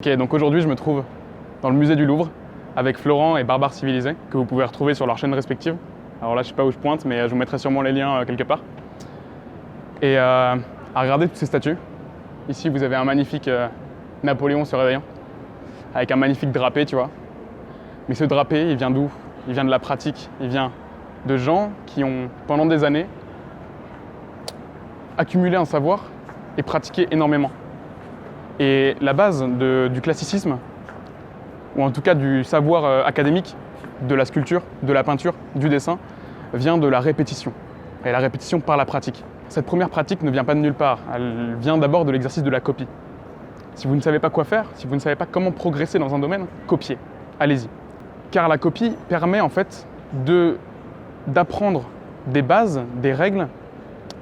Ok, donc aujourd'hui je me trouve dans le musée du Louvre avec Florent et Barbare Civilisé que vous pouvez retrouver sur leurs chaînes respectives. Alors là je sais pas où je pointe mais je vous mettrai sûrement les liens quelque part. Et à regarder toutes ces statues, ici vous avez un magnifique Napoléon se réveillant avec un magnifique drapé, tu vois. Mais ce drapé il vient d'où? Il vient de la pratique, il vient de gens qui ont pendant des années accumulé un savoir et pratiqué énormément. Et la base du classicisme, ou en tout cas du savoir académique, de la sculpture, de la peinture, du dessin, vient de la répétition. Et la répétition par la pratique. Cette première pratique ne vient pas de nulle part, elle vient d'abord de l'exercice de la copie. Si vous ne savez pas quoi faire, si vous ne savez pas comment progresser dans un domaine, copiez, allez-y. Car la copie permet en fait d'apprendre des bases, des règles,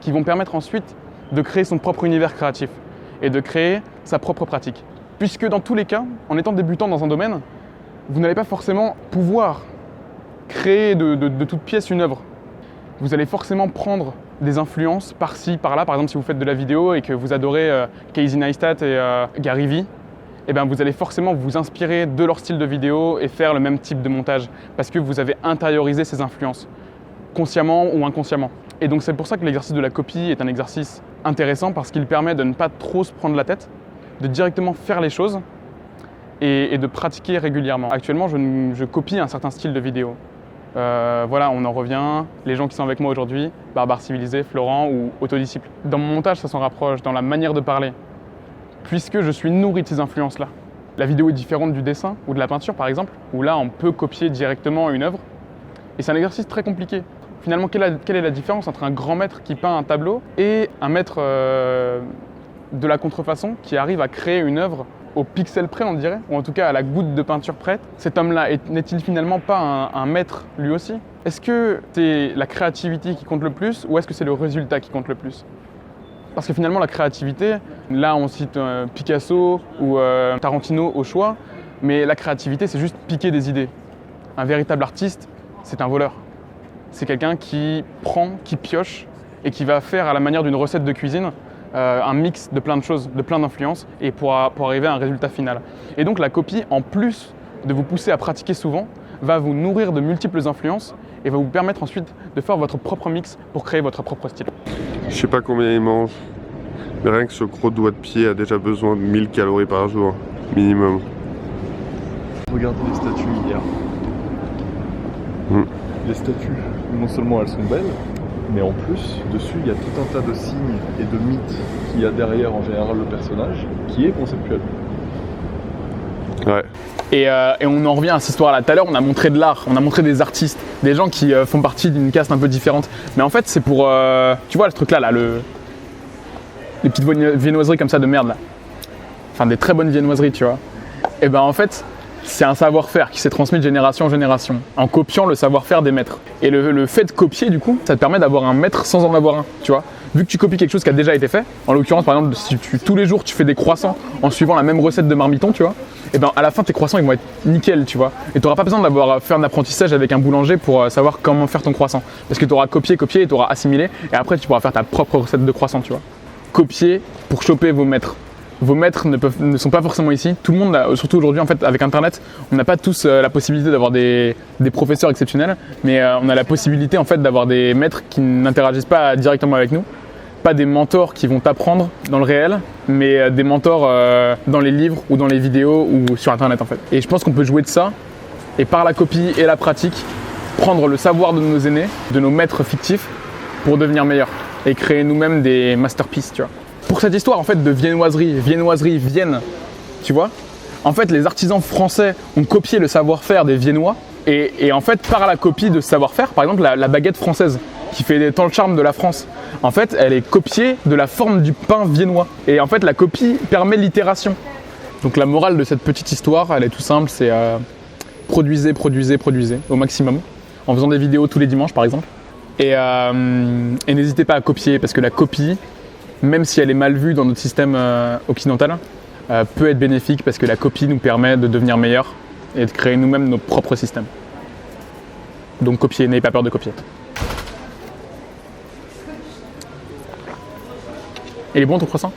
qui vont permettre ensuite de créer son propre univers créatif et de créer sa propre pratique. Puisque dans tous les cas, en étant débutant dans un domaine, vous n'allez pas forcément pouvoir créer de toute pièce une œuvre. Vous allez forcément prendre des influences par-ci, par-là. Par exemple, si vous faites de la vidéo et que vous adorez Casey Neistat et Gary Vee, eh bien, vous allez forcément vous inspirer de leur style de vidéo et faire le même type de montage parce que vous avez intériorisé ces influences, consciemment ou inconsciemment. Et donc c'est pour ça que l'exercice de la copie est un exercice intéressant parce qu'il permet de ne pas trop se prendre la tête, de directement faire les choses et de pratiquer régulièrement. Actuellement, je copie un certain style de vidéo. Voilà, on en revient, les gens qui sont avec moi aujourd'hui, Barbare Civilisé, Florent ou Autodisciple. Dans mon montage, ça s'en rapproche, dans la manière de parler, puisque je suis nourri de ces influences-là. La vidéo est différente du dessin ou de la peinture, par exemple, où là, on peut copier directement une œuvre. Et c'est un exercice très compliqué. Finalement, quelle est la différence entre un grand maître qui peint un tableau et un maître de la contrefaçon qui arrive à créer une œuvre au pixel près, on dirait, ou en tout cas à la goutte de peinture prête? Cet homme-là n'est-il finalement pas un maître lui aussi? Est-ce que c'est la créativité qui compte le plus ou est-ce que c'est le résultat qui compte le plus? Parce que finalement, la créativité, là on cite Picasso ou Tarantino au choix, mais la créativité c'est juste piquer des idées. Un véritable artiste, c'est un voleur. C'est quelqu'un qui prend, qui pioche et qui va faire à la manière d'une recette de cuisine un mix de plein de choses, de plein d'influences et pour arriver à un résultat final. Et donc la copie, en plus de vous pousser à pratiquer souvent, va vous nourrir de multiples influences et va vous permettre ensuite de faire votre propre mix pour créer votre propre style. Je sais pas combien il mange, mais rien que ce gros doigt de pied a déjà besoin de 1000 calories par jour, minimum. Regardez les statues hier. Les statues, non seulement elles sont belles, mais en plus, dessus, il y a tout un tas de signes et de mythes qu'il y a derrière, en général, le personnage, qui est conceptuel. Ouais. Et on en revient à cette histoire-là. Tout à l'heure, on a montré de l'art, on a montré des artistes, des gens qui font partie d'une caste un peu différente. Mais en fait, c'est pour, tu vois, ce truc-là, les petites viennoiseries comme ça de merde, là. Enfin, des très bonnes viennoiseries, tu vois. Et ben en fait, c'est un savoir-faire qui s'est transmis de génération en génération, en copiant le savoir-faire des maîtres. Et le fait de copier, du coup, ça te permet d'avoir un maître sans en avoir un, tu vois. Vu que tu copies quelque chose qui a déjà été fait, en l'occurrence, par exemple, si tous les jours tu fais des croissants en suivant la même recette de marmiton, tu vois, et ben à la fin, tes croissants, ils vont être nickel, tu vois. Et tu n'auras pas besoin d'avoir fait un apprentissage avec un boulanger pour savoir comment faire ton croissant. Parce que tu auras copié, et tu auras assimilé, et après, tu pourras faire ta propre recette de croissant, tu vois. Copier pour choper vos maîtres. Vos maîtres ne sont pas forcément ici. Tout le monde, surtout aujourd'hui en fait avec Internet, on n'a pas tous la possibilité d'avoir des professeurs exceptionnels, mais on a la possibilité en fait d'avoir des maîtres qui n'interagissent pas directement avec nous, pas des mentors qui vont t'apprendre dans le réel, mais des mentors dans les livres ou dans les vidéos ou sur Internet en fait. Et je pense qu'on peut jouer de ça et par la copie et la pratique, prendre le savoir de nos aînés, de nos maîtres fictifs pour devenir meilleurs et créer nous-mêmes des masterpieces, tu vois. Pour cette histoire en fait de viennoiserie, Vienne, tu vois, en fait les artisans français ont copié le savoir-faire des Viennois et en fait par la copie de ce savoir-faire, par exemple la baguette française qui fait tant le charme de la France, en fait elle est copiée de la forme du pain viennois et en fait la copie permet l'itération. Donc la morale de cette petite histoire, elle est tout simple, c'est produisez au maximum en faisant des vidéos tous les dimanches par exemple et n'hésitez pas à copier parce que la copie, même si elle est mal vue dans notre système occidental, peut être bénéfique parce que la copie nous permet de devenir meilleurs et de créer nous-mêmes nos propres systèmes. Donc copiez, n'ayez pas peur de copier. Il est bon ton croissant ?